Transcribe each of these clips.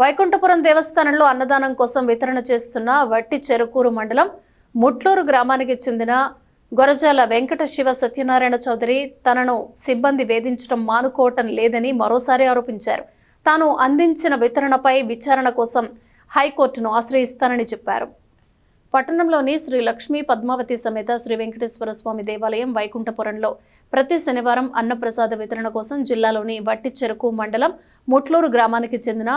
వైకుంఠపురం దేవస్థానంలో అన్నదానం కోసం వితరణ చేస్తున్న వట్టి చెరుకూరు మండలం ముట్లూరు గ్రామానికి చెందిన గొరజాల వెంకట శివ సత్యనారాయణ చౌదరి తనను సిబ్బంది వేధించడం మానుకోవటం లేదని మరోసారి ఆరోపించారు. తాను అందించిన వితరణపై విచారణ కోసం హైకోర్టును ఆశ్రయిస్తానని చెప్పారు. పట్టణంలోని శ్రీ లక్ష్మీ పద్మావతి సమేత శ్రీ వెంకటేశ్వర స్వామి దేవాలయం వైకుంఠపురంలో ప్రతి శనివారం అన్నప్రసాద వితరణ కోసం జిల్లాలోని వట్టి చెరుకు మండలం ముట్లూరు గ్రామానికి చెందిన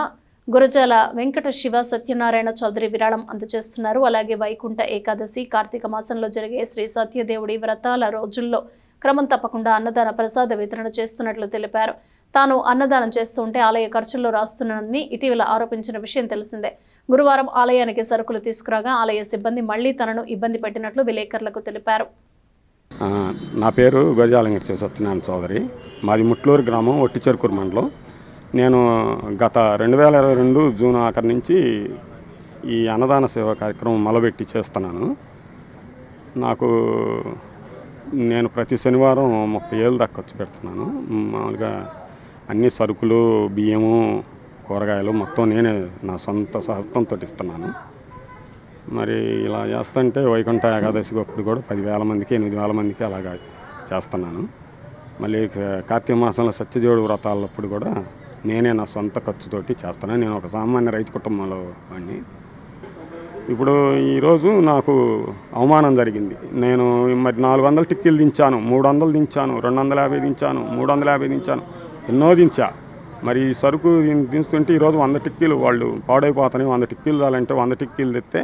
గురజాల వెంకట శివ సత్యనారాయణ చౌదరి విరాళం అందజేస్తున్నారు. అలాగే వైకుంఠ ఏకాదశి, కార్తీక మాసంలో జరిగే శ్రీ సత్యదేవుడి వ్రతాల రోజుల్లో క్రమం తప్పకుండా అన్నదాన ప్రసాద వితరణ చేస్తున్నట్లు తెలిపారు. తాను అన్నదానం చేస్తుంటే ఆలయ ఖర్చుల్లో రాస్తున్నానని ఇటీవల ఆరోపించిన విషయం తెలిసిందే. గురువారం ఆలయానికి సరుకులు తీసుకురాగా ఆలయ సిబ్బంది మళ్లీ తనను ఇబ్బంది పెట్టినట్లు విలేకరులకు తెలిపారు. నా పేరు గురజాల వెంకట శివ సత్యనారాయణ చౌదరి. మాది ముట్లూరు గ్రామం, వట్టి చెరుకూరు మండలం. నేను గత 2022 జూన్ ఆఖరి నుంచి ఈ అన్నదాన సేవ కార్యక్రమం మొదలుపెట్టి చేస్తున్నాను. నేను ప్రతి శనివారం 30 ఏళ్ళు దాకా ఖర్చు పెడుతున్నాను. మామూలుగా అన్ని సరుకులు, బియ్యము, కూరగాయలు మొత్తం నేనే నా సొంత సహస్తంతో ఇస్తున్నాను. మరి ఇలా చేస్తుంటే వైకుంఠ ఏకాదశి అప్పుడు కూడా 10,000 మందికి, 8,000 మందికి అలాగా చేస్తున్నాను. మళ్ళీ కార్తీక మాసంలో సత్యదేవుడి వ్రతాలప్పుడు కూడా నేనే నా సొంత ఖర్చుతోటి చేస్తున్నాను. నేను ఒక సామాన్య రైతు కుటుంబంలో వాడిని. ఇప్పుడు ఈరోజు నాకు అవమానం జరిగింది. నేను మరి 400 టిక్కీలు దించాను, 300 దించాను, 250 దించాను, 350 దించాను, ఎన్నో దించా. మరి ఈ సరుకు దించుతుంటే ఈరోజు 100 టిక్కీలు వాళ్ళు పాడైపోతాయి. 100 టిక్కీలు చాలంటే 100 టిక్కీలు తెస్తే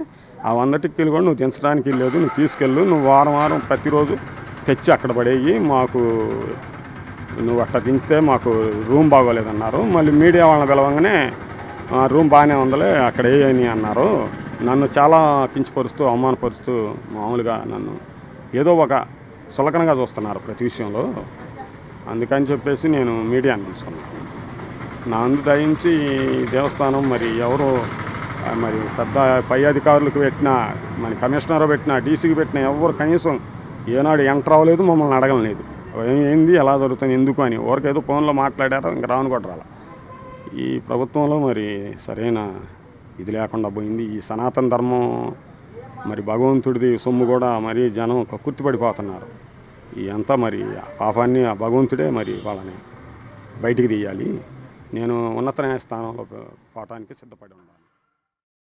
ఆ 100 టిక్కీలు కూడా నువ్వు దించడానికి లేదు, నువ్వు తీసుకెళ్ళు, నువ్వు వారం ప్రతిరోజు తెచ్చి అక్కడ పడేయి, మాకు నువ్వు అట్లా తింటే మాకు రూమ్ బాగోలేదన్నారు. మళ్ళీ మీడియా వాళ్ళని పిలవంగానే రూమ్ బాగానే ఉందలే అక్కడ వేయని అన్నారు. నన్ను చాలా కించపరుస్తూ, అవమానపరుస్తూ, మామూలుగా నన్ను ఏదో ఒక సులకనగా చూస్తున్నారు ప్రతి విషయంలో. అందుకని చెప్పేసి నేను మీడియాని పిలుచుకున్నాను. నా అందు దయించి దేవస్థానం మరి ఎవరో మరి పెద్ద పై అధికారులకు పెట్టినా, మరి కమిషనర్ పెట్టినా, డీసీకి పెట్టినా ఎవరు కనీసం ఏనాడు ఎంటర్ అవ్వలేదు, మమ్మల్ని అడగలేదు. ఏంది ఎలా జరుగుతుంది, ఎందుకు అని. ఎవరికేదో ఫోన్లో మాట్లాడారో ఇంకా రాను కూడా రాల. ఈ ప్రభుత్వంలో మరి సరైన ఇది లేకుండా పోయింది. ఈ సనాతన ధర్మం మరి భగవంతుడిది సొమ్ము కూడా మరి జనం కక్కుర్తిపడిపోతున్నారు. ఇదంతా మరి పాపాన్ని ఆ భగవంతుడే మరి వాళ్ళని బయటికి తీయాలి. నేను ఉన్నత న్యాయస్థానంలో పోవటానికి సిద్ధపడి ఉన్నాను.